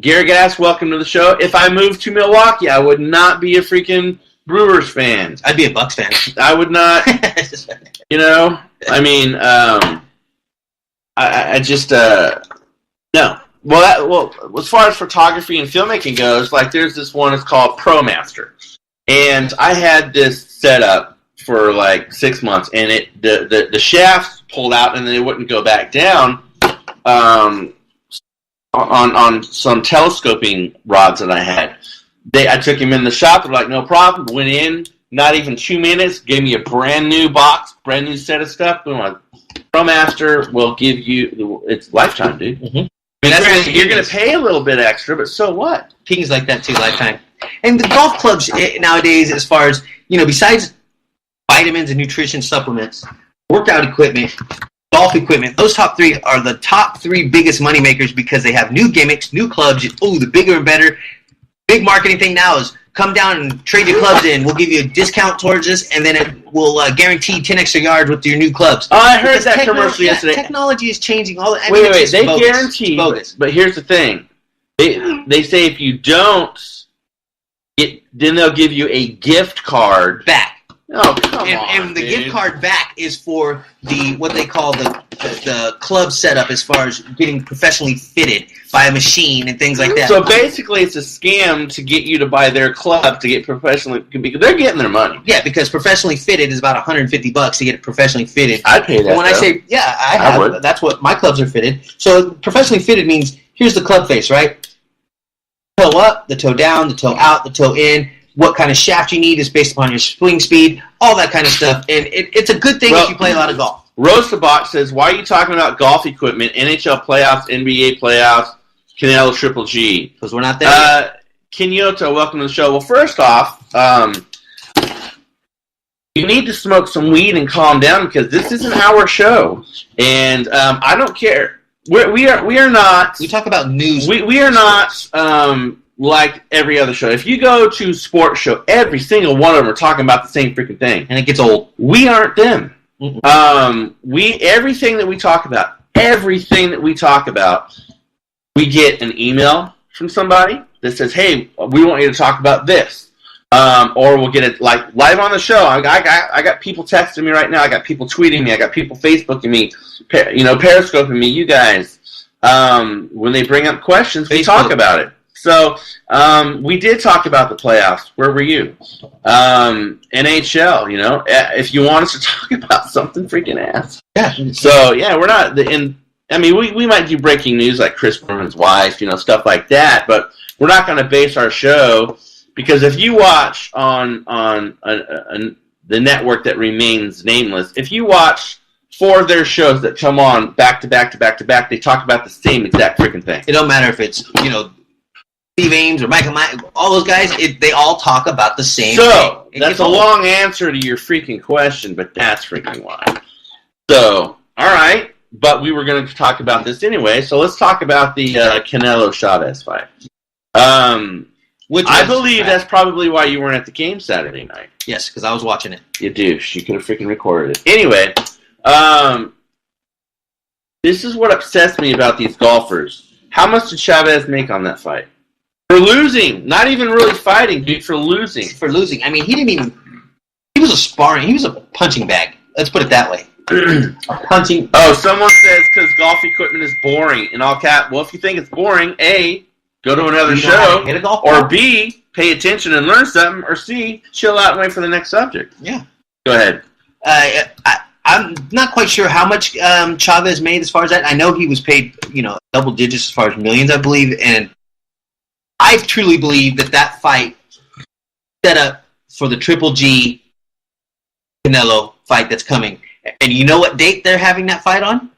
Gary Gass, welcome to the show. If I moved to Milwaukee, I would not be a freaking Brewers fan. I'd be a Bucks fan. I would not. I just no. Well, as far as photography and filmmaking goes, like there's this one. It's called ProMaster, and I had this set up for like 6 months, and the shaft pulled out, and then it wouldn't go back down. On some telescoping rods that I had, I took him in the shop. They're like, no problem. Went in, not even 2 minutes, gave me a brand new box, brand new set of stuff. Boom, like, ProMaster will give you it's lifetime, dude. Mm-hmm. You're going to pay a little bit extra, but so what? Ping's like that too, lifetime. And the golf clubs nowadays, as far as, besides vitamins and nutrition supplements, workout equipment, golf equipment, those top three are the top three biggest money makers because they have new gimmicks, new clubs. The bigger and better. Big marketing thing now is come down and trade your clubs in. We'll give you a discount towards this, and then it will guarantee 10 extra yards with your new clubs. Oh, I heard that commercial yesterday. Technology is changing all. Wait. They guarantee, but here's the thing. They say if you don't, then they'll give you a gift card back. Oh, come on, and the gift card back is for what they call the club setup, as far as getting professionally fitted by a machine and things like that. So basically, it's a scam to get you to buy their club to get professionally, because they're getting their money. Yeah, because professionally fitted is about $150 to get it professionally fitted. I'd pay that. And when I say, I would. That's what my clubs are fitted. So professionally fitted means here's the club face, right? Toe up, the toe down, the toe out, the toe in. What kind of shaft you need is based upon your swing speed, all that kind of stuff. And it's a good thing if you play a lot of golf. Roast the Box says, why are you talking about golf equipment, NHL playoffs, NBA playoffs, Canelo Triple G? Because we're not there. Kenyoto, welcome to the show. Well, first off, you need to smoke some weed and calm down because this isn't our show. And I don't care. We are not. We talk about news. We are not like every other show. If you go to sports show, every single one of them are talking about the same freaking thing, and it gets old. We aren't them. Everything that we talk about, we get an email from somebody that says, "Hey, we want you to talk about this," or we'll get it like live on the show. I got people texting me right now. I got people tweeting me. I got people Facebooking me. Periscoping me. You guys, when they bring up questions, we talk about it. So, we did talk about the playoffs. Where were you? NHL, if you want us to talk about something, freaking ask. Yeah. So, yeah, we're not, we might do breaking news like Chris Berman's wife, stuff like that, but we're not going to base our show, because if you watch on the network that remains nameless, if you watch 4 of their shows that come on back to back to back to back, they talk about the same exact freaking thing. It don't matter if it's, Steve Ames or Michael all those guys, they all talk about the same thing. So, that's a long answer to your freaking question, but that's freaking why. So, alright, but we were going to talk about this anyway, so let's talk about the Canelo Chavez fight. I believe that's probably why you weren't at the game Saturday night. Yes, because I was watching it. You douche. You could have freaking recorded it. Anyway, This is what upsets me about these golfers. How much did Chavez make on that fight? For losing. Not even really fighting, dude, for losing. For losing. I mean, he was a sparring. He was a punching bag. Let's put it that way. Punching. Oh, someone says because golf equipment is boring. In all cap. Well, if you think it's boring, A, go to another show. Hit a golf or ball. B, pay attention and learn something. Or C, chill out and wait for the next subject. Yeah. Go ahead. I'm not quite sure how much Chavez made as far as that. I know he was paid, double digits as far as millions, I believe. And I truly believe that fight set up for the Triple G Canelo fight that's coming. And you know what date they're having that fight on?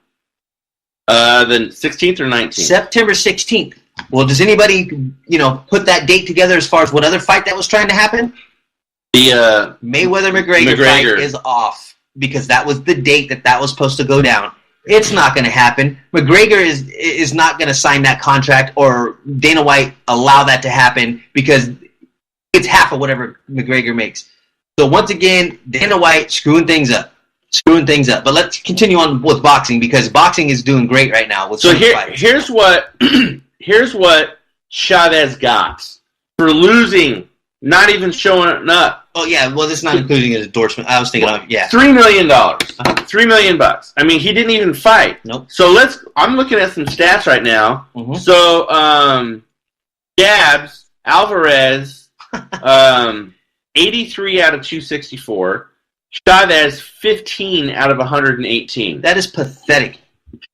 The 16th or 19th? September 16th. Well, does anybody, put that date together as far as what other fight that was trying to happen? The Mayweather-McGregor fight is off because that was the date that was supposed to go down. It's not going to happen. McGregor is not going to sign that contract or Dana White allow that to happen because it's half of whatever McGregor makes. So once again, Dana White screwing things up. But let's continue on with boxing because boxing is doing great right now. So here's what Chavez got for losing, not even showing up. Oh yeah, well, this is not including his endorsement. I was thinking of $3 million, $3 million. I mean, he didn't even fight. Nope. So I'm looking at some stats right now. Mm-hmm. So Gabs, Alvarez, 83 out of 264. Chavez, 15 out of 118. That is pathetic.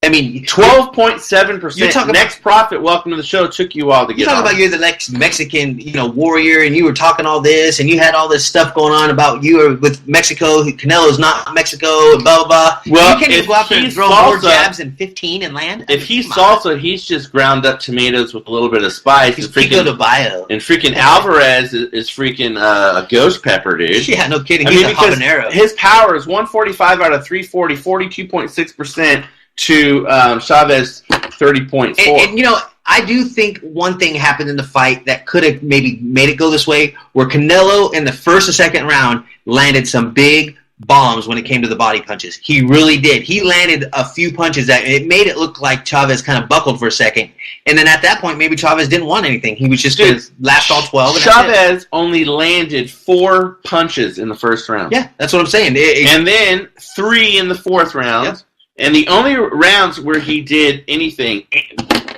I mean, 12.7%. Next profit, welcome to the show. Took you a while to get on. You talk about you're the next Mexican, warrior, and you were talking all this, and you had all this stuff going on about you were with Mexico. Canelo's not Mexico, and blah, blah, blah. Well, you can't even go out there and throw more jabs and 15 and land. If he's salsa, he's just ground up tomatoes with a little bit of spice. He's Pico de Bio. And freaking Alvarez is freaking a ghost pepper, dude. Yeah, no kidding. He's a habanero. His power is 145 out of 340, 42.6%. To Chavez, 30.4. And I do think one thing happened in the fight that could have maybe made it go this way, where Canelo in the first and second round landed some big bombs when it came to the body punches. He really did. He landed a few punches that it made it look like Chavez kind of buckled for a second. And then at that point, maybe Chavez didn't want anything. He was just going to last all 12. And Chavez only landed 4 punches in the first round. Yeah, that's what I'm saying. And then 3 in the fourth round. Yep. And the only rounds where he did anything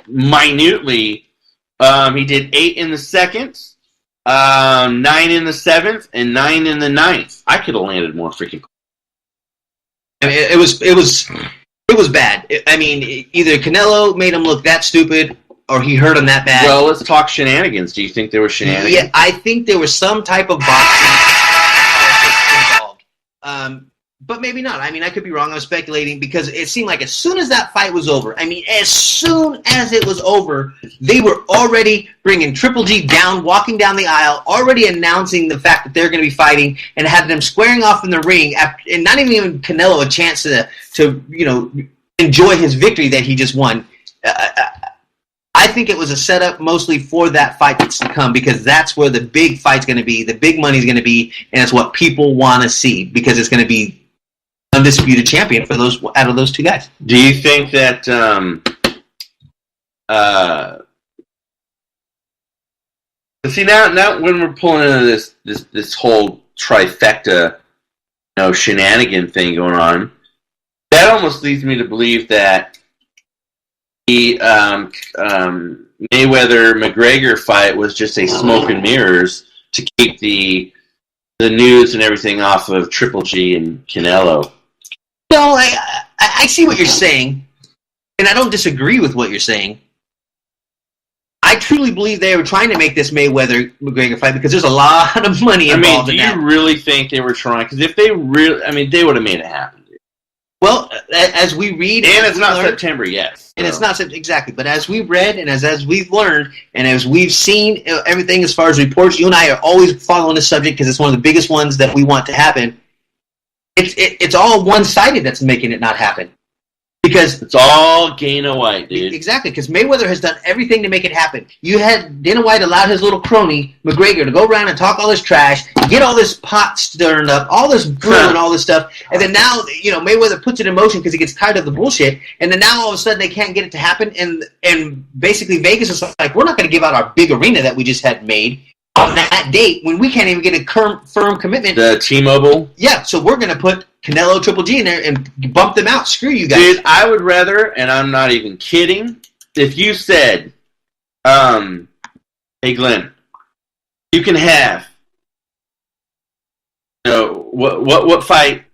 minutely, he did 8 in the second, 9 in the seventh, and 9 in the ninth. I could have landed more freaking. I mean, it was bad. I mean, either Canelo made him look that stupid, or he hurt him that bad. Well, let's talk shenanigans. Do you think there were shenanigans? Yeah, I think there was some type of boxing involved. But maybe not. I mean, I could be wrong. I'm speculating because it seemed like as soon as that fight was over, as soon as it was over, they were already bringing Triple G down, walking down the aisle, already announcing the fact that they're going to be fighting and having them squaring off in the ring, and not even giving Canelo a chance to enjoy his victory that he just won. I think it was a setup mostly for that fight that's to come because that's where the big fight's going to be, the big money's going to be, and it's what people want to see because it's going to be undisputed champion for those out of those two guys. Do you think that see now when we're pulling into this whole trifecta shenanigan thing going on, that almost leads me to believe that the Mayweather-McGregor fight was just a smoke and mirrors to keep the news and everything off of Triple G and Canelo. No, I see what you're saying, and I don't disagree with what you're saying. I truly believe they were trying to make this Mayweather-McGregor fight because there's a lot of money involved in that. Do you really think they were trying? Because if they really, they would have made it happen. Dude. Well, as we read... And it's not September yet. So. And it's not exactly, but as we've read and as we've learned and as we've seen everything as far as reports, you and I are always following this subject because it's one of the biggest ones that we want to happen. It's all one-sided that's making it not happen. Because it's all Dana White, dude. Exactly, because Mayweather has done everything to make it happen. You had Dana White allowed his little crony, McGregor, to go around and talk all this trash, get all this pot stirred up, all this brew and all this stuff, and then now, Mayweather puts it in motion because he gets tired of the bullshit, and then now all of a sudden they can't get it to happen, and basically Vegas is like, we're not going to give out our big arena that we just had made on that date when we can't even get a firm commitment. The T-Mobile? Yeah, so we're going to put Canelo, Triple G in there and bump them out. Screw you guys. Dude, I would rather, and I'm not even kidding, if you said, hey Glenn, you can have, what fight,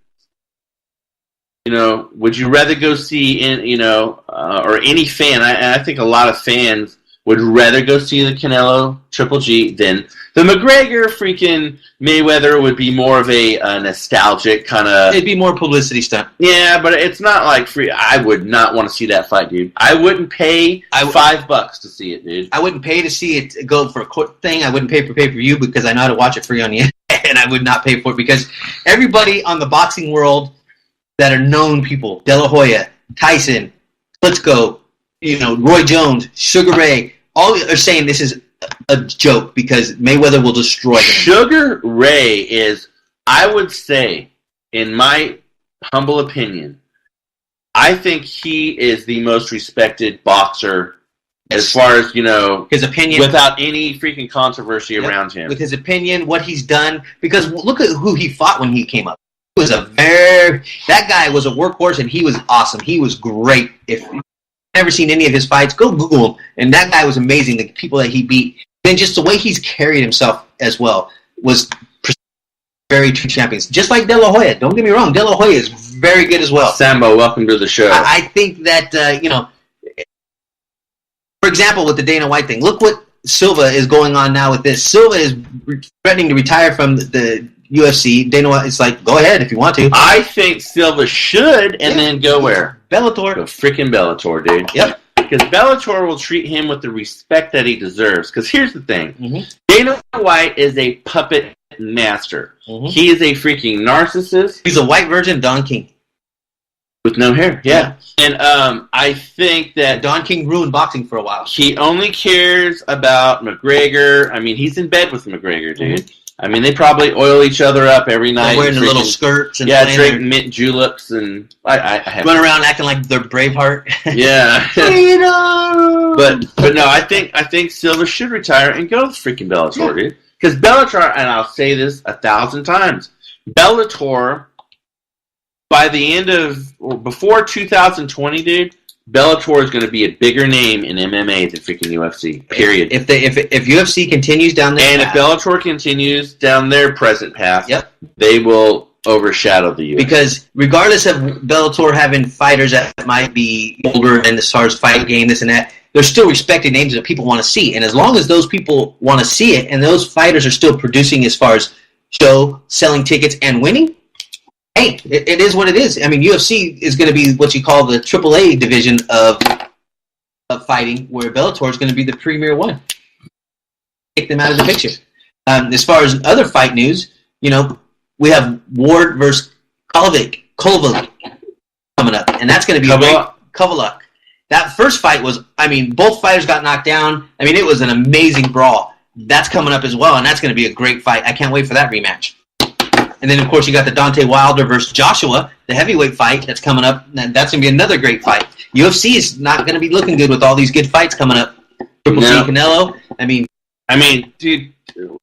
would you rather go see in, or any fan, I think a lot of fans would rather go see the Canelo Triple G than the McGregor freaking Mayweather would be more of a nostalgic kind of... It'd be more publicity stunt. Yeah, but it's not like free. I would not want to see that fight, dude. I wouldn't pay $5 to see it, dude. I wouldn't pay to see it go for a court thing. I wouldn't pay for pay-per-view because I know how to watch it free on the internet, and I would not pay for it because everybody on the boxing world that are known people, De La Hoya, Tyson, Klitschko, Roy Jones, Sugar Ray, all are saying this is a joke because Mayweather will destroy him. Sugar Ray is, I would say, in my humble opinion, I think he is the most respected boxer as far as, his opinion, without any freaking controversy around him. With his opinion, what he's done, because look at who he fought when he came up. That guy was a workhorse and he was awesome. He was great. If never seen any of his fights, go Google him. And that guy was amazing, the people that he beat. And just the way he's carried himself as well was very true champions. Just like De La Hoya. Don't get me wrong, De La Hoya is very good as well. Sambo, welcome to the show. I think that, for example, with the Dana White thing, look what Silva is going on now with this. Silva is threatening to retire from the UFC. Dana White is like, go ahead if you want to. I think Silva should, and then go where? Bellator. Go freaking Bellator, dude. Yep. Because Bellator will treat him with the respect that he deserves. Because here's the thing. Mm-hmm. Dana White is a puppet master. Mm-hmm. He is a freaking narcissist. He's a white virgin Don King. With no hair, yeah. And I think that Don King ruined boxing for a while. He only cares about McGregor. I mean, he's in bed with McGregor, dude. Mm-hmm. I mean, they probably oil each other up every night. They're wearing the little skirts. And drink mint juleps. And I run around acting like they're Braveheart. Yeah. but no, I think Silva should retire and go to freaking Bellator, dude. Because Bellator, and I'll say this 1,000 times, Bellator, by the end of, or before 2020, dude, Bellator is going to be a bigger name in MMA than freaking UFC. Period. If UFC continues down their path, if Bellator continues down their present path, yep, they will overshadow the UFC. Because regardless of Bellator having fighters that might be older and as far as fight game, this and that, they're still respected names that people want to see. And as long as those people want to see it, and those fighters are still producing as far as show, selling tickets, and winning, hey, it is what it is. I mean, UFC is going to be what you call the AAA division of fighting, where Bellator is going to be the premier one. Take them out of the picture. As far as other fight news, we have Ward versus Kovalevich coming up, and that's going to be Kovalevich. That first fight was, both fighters got knocked down. It was an amazing brawl. That's coming up as well, and that's going to be a great fight. I can't wait for that rematch. And then, of course, you got the Deontay Wilder versus Joshua, the heavyweight fight that's coming up. And that's going to be another great fight. UFC is not going to be looking good with all these good fights coming up. Triple G, Canelo. Dude,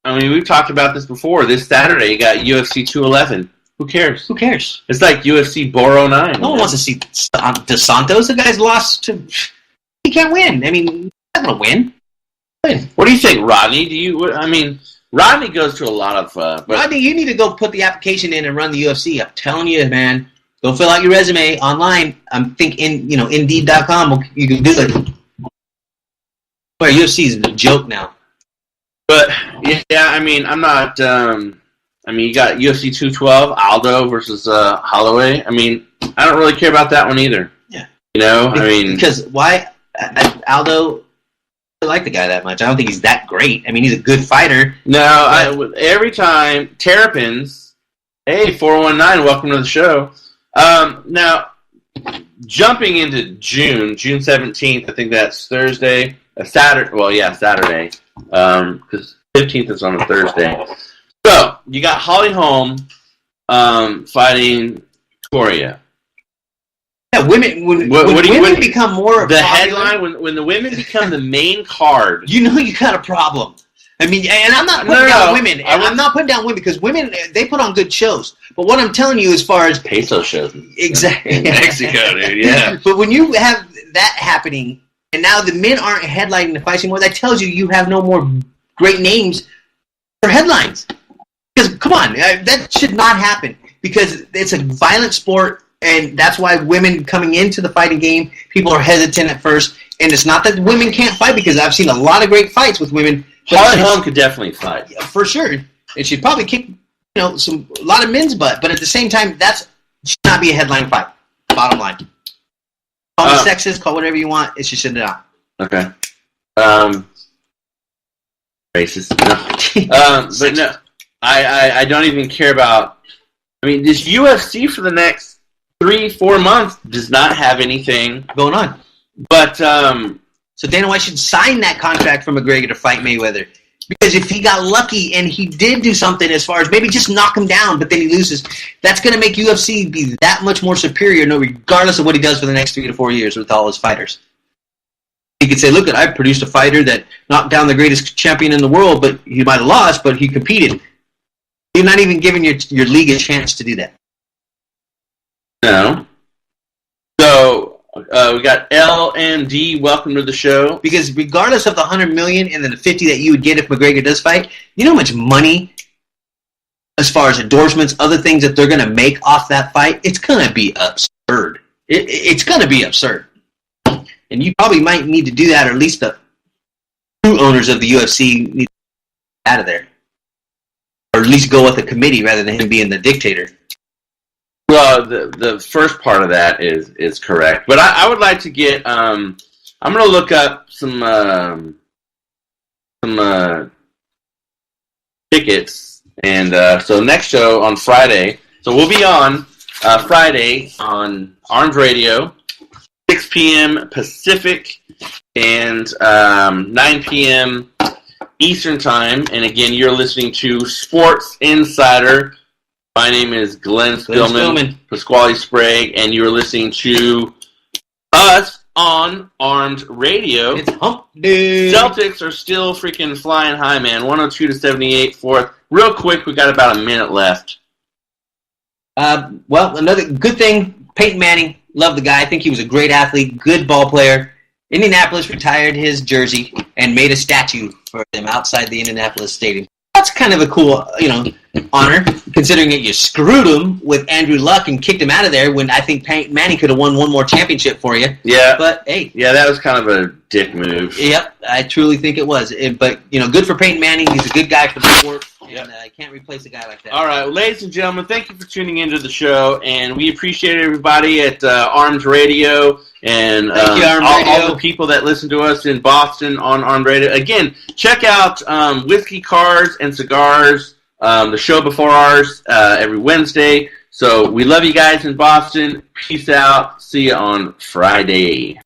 we've talked about this before. This Saturday, you got UFC 211. Who cares? Who cares? It's like UFC Boro 9. No one wants to see Dos Santos. The guy's lost to... He can't win. He's not going to win. What do you think, Rodney? Rodney goes to a lot of... Rodney, you need to go put the application in and run the UFC. I'm telling you, man. Go fill out your resume online. I'm thinking, Indeed.com, you can do it. Well, UFC is a joke now. But, yeah, I'm not... you got UFC 212, Aldo versus Holloway. I don't really care about that one either. Yeah. Because why... Aldo... I like the guy that much. I don't think he's that great. He's a good fighter. No, every time Terrapins, hey 419, welcome to the show. Now jumping into June 17th, I think that's Thursday, Saturday. Well, yeah, Saturday, because 15th is on a Thursday. So you got Holly Holm fighting Toria. Yeah, women. When women become more of the popular, headline, when the women become the main card, you got a problem. I mean, and I'm not putting down women. I'm not putting down women because women, they put on good shows. But what I'm telling you, as far as peso shows, exactly in Mexico, dude, yeah. But when you have that happening, and now the men aren't headlining the fights anymore, that tells you have no more great names for headlines. Because come on, that should not happen. Because it's a violent sport. And that's why women coming into the fighting game, people are hesitant at first. And it's not that women can't fight, because I've seen a lot of great fights with women. Holly Holm could definitely fight. For sure. And she'd probably kick a lot of men's butt. But at the same time, that should not be a headline fight. Bottom line. Call me sexist, call whatever you want. It should not. Okay. Racist. No. But no, I don't even care about... I mean, this UFC for the next 3-4 months does not have anything going on. But so Dana White should sign that contract for McGregor to fight Mayweather, because if he got lucky and he did do something as far as maybe just knock him down, but then he loses, that's going to make UFC be that much more superior, regardless of what he does for the next 3 to 4 years with all his fighters. He could say, "Look, I produced a fighter that knocked down the greatest champion in the world, but he might have lost, but he competed." You're not even giving your league a chance to do that. No. So we got L&D. Welcome to the show. Because regardless of the $100 million and then the $50 that you would get if McGregor does fight, you know how much money, as far as endorsements, other things that they're going to make off that fight? It's going to be absurd. It's going to be absurd. And you probably might need to do that, or at least the true owners of the UFC need to get out of there. Or at least go with a committee rather than him being the dictator. Well, the first part of that is correct, but I would like to get. I'm going to look up some tickets, and so next show on Friday. So we'll be on Friday on Armed Radio, 6 p.m. Pacific and 9 p.m. Eastern Time. And again, you're listening to Sports Insider. My name is Glenn Spillman, Pasquale Sprague, and you're listening to us on Armed Radio. It's hump day. Celtics are still freaking flying high, man. 102-78 fourth. Real quick, we got about a minute left. Well, another good thing, Peyton Manning, love the guy. I think he was a great athlete, good ball player. Indianapolis retired his jersey and made a statue for him outside the Indianapolis Stadium. That's kind of a cool, honor, considering that you screwed him with Andrew Luck and kicked him out of there when I think Peyton Manning could have won one more championship for you. Yeah. But, hey. Yeah, that was kind of a dick move. Yep, I truly think it was. But, good for Peyton Manning. He's a good guy for the sport, and I can't replace a guy like that. All right, well, ladies and gentlemen, thank you for tuning into the show, and we appreciate everybody at Armed Radio. And Thank you, Armed Radio. All the people that listen to us in Boston on Armed Radio. Again, check out Whiskey, Cars, and Cigars, the show before ours, every Wednesday. So we love you guys in Boston. Peace out. See you on Friday.